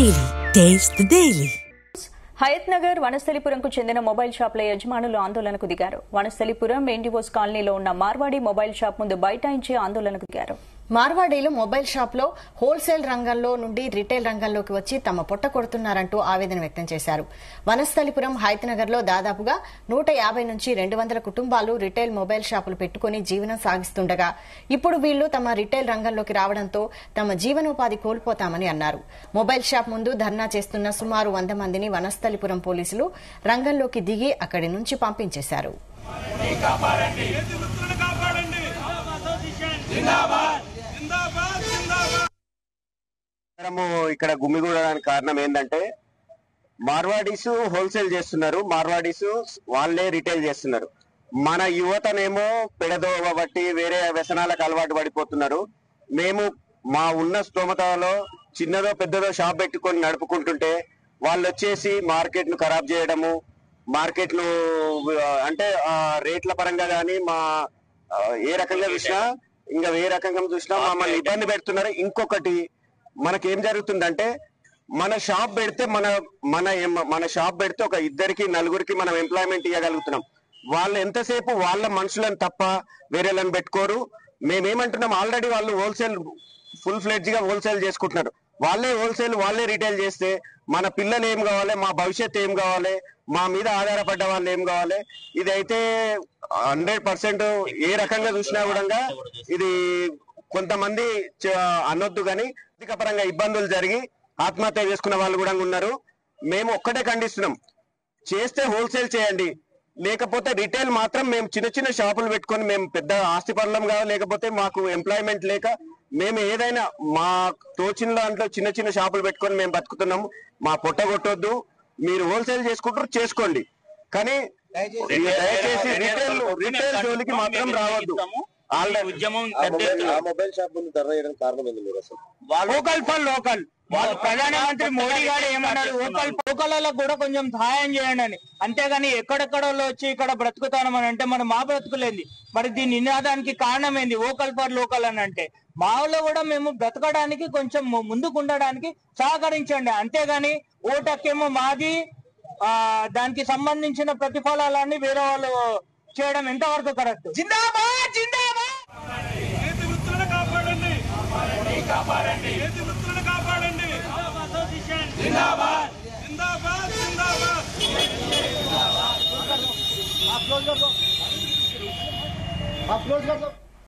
Daily taste the daily. Hayat Nagar వనస్థలిపురంకు చెందిన mobile షాపుల యజమానులు ఆందోళనకు దిగారు. వనస్థలిపురం ఎన్డీఓస్ కాలనీలో ఉన్న మార్వాడి మొబైల్ షాప్ ముందు బైఠాయించి ఆందోళనకు దిగారు. మార్వాడీలు మొబైల్ షాప్లో హోల్సేల్ రంగంలో నుండి రిటైల్ రంగంలోకి వచ్చి తమ పొట్ట కొడుతున్నారంటూ ఆవేదన వ్యక్తం చేశారు. వనస్థలిపురం హయత్ నగర్ లో దాదాపుగా 150 నుంచి 200 కుటుంబాలు రిటైల్ మొబైల్ షాపులు పెట్టుకుని జీవనం సాగిస్తుండగా ఇప్పుడు వీళ్లు తమ రిటైల్ రంగంలోకి రావడంతో తమ జీవనోపాధి కోల్పోతామని అన్నారు. మొబైల్ షాప్ ముందు ధర్నా చేస్తున్న సుమారు 100 మందిని వనస్థలిపురం పోలీసులు రంగంలోకి దిగి అక్కడి నుంచి పంపించేశారు. ఇక్కడ గుమ్మిగూడడానికి కారణం ఏంటంటే మార్వాడీస్ హోల్సేల్ చేస్తున్నారు, మార్వాడీస్ వాళ్ళే రిటైల్ చేస్తున్నారు. మన యువతనేమో పెడదోవ బట్టి వేరే వ్యసనాలకు అలవాటు పడిపోతున్నారు. మేము మా ఉన్న స్తోమతలో చిన్నదో పెద్దదో షాప్ పెట్టుకొని నడుపుకుంటుంటే వాళ్ళు వచ్చేసి మార్కెట్ ను ఖరాబ్ చేయడము, మార్కెట్ ను అంటే రేట్ల పరంగా కానీ మా ఏ రకంగా చూసినా ఇంకా ఏ రకంగా చూసినా మమ్మల్ని ఇబ్బంది పెడుతున్నారు. ఇంకొకటి మనకేం జరుగుతుందంటే మన షాప్ పెడితే మన షాప్ పెడితే ఒక 2-4 మనం ఎంప్లాయ్మెంట్ ఇవ్వగలుగుతున్నాం. వాళ్ళు ఎంతసేపు వాళ్ళ మనుషులను తప్ప వేరేలను పెట్టుకోరు. మేమేమంటున్నాం, ఆల్రెడీ వాళ్ళు హోల్సేల్ ఫుల్ ఫ్లెడ్జ్ గా హోల్సేల్ చేసుకుంటున్నారు. వాళ్ళే హోల్సేల్ వాళ్ళే రిటైల్ చేస్తే మన పిల్లలు ఏం కావాలి, మా భవిష్యత్ ఏం కావాలి, మా మీద ఆధారపడ్డ వాళ్ళు ఏం కావాలి. ఇదైతే 100% ఏ రకంగా చూసినా కూడా ఇది కొంతమంది అనొద్దు కానీ ఆర్థిక పరంగా ఇబ్బందులు జరిగి ఆత్మహత్య చేసుకున్న వాళ్ళు కూడా ఉన్నారు. మేము ఒక్కటే ఖండిస్తున్నాం, చేస్తే హోల్సేల్ చేయండి, లేకపోతే రిటైల్ మాత్రం మేము చిన్న షాపులు పెట్టుకొని మేము పెద్ద ఆస్తి పనులం కాదు, లేకపోతే మాకు ఎంప్లాయ్మెంట్ లేక మేము ఏదైనా మా తోచిన దాంట్లో చిన్న షాపులు పెట్టుకొని మేము బతుకుతున్నాము. మా పొట్ట కొట్టొద్దు, మీరు హోల్సేల్ చేసుకుంటారు చేసుకోండి, కానీ దయచేసి రిటైల్ జోలికి మాత్రం రావద్దు. మొబైల్ షాప్ ముందు ధర్నా చేయడం కారణం ఏంది మీరు అసలు? లోకల్ ఫర్ లోకల్, వాళ్ళు ప్రధానమంత్రి మోడీ గారు ఏమన్నారు, లోకల్లో కూడా కొంచెం సహాయం చేయండి అని. అంతేగాని ఎక్కడెక్కడో వచ్చి ఇక్కడ బ్రతుకుతామని అంటే మరి మా బ్రతుకులేంది, మరి దీని నినాదానికి కారణం ఏంది? వోకల్ ఫర్ లోకల్ అని అంటే మా ఊళ్ళో కూడా మేము బ్రతకడానికి కొంచెం ముందుకు ఉండడానికి సహకరించండి. అంతేగాని ఓటక్కేమో మాది, దానికి సంబంధించిన ప్రతిఫలాలన్నీ వేరే వాళ్ళు చేయడం ఎంతవరకు కరెక్ట్? జిందాబాద్ జిందాబాద్. आप क्लोज कर दो.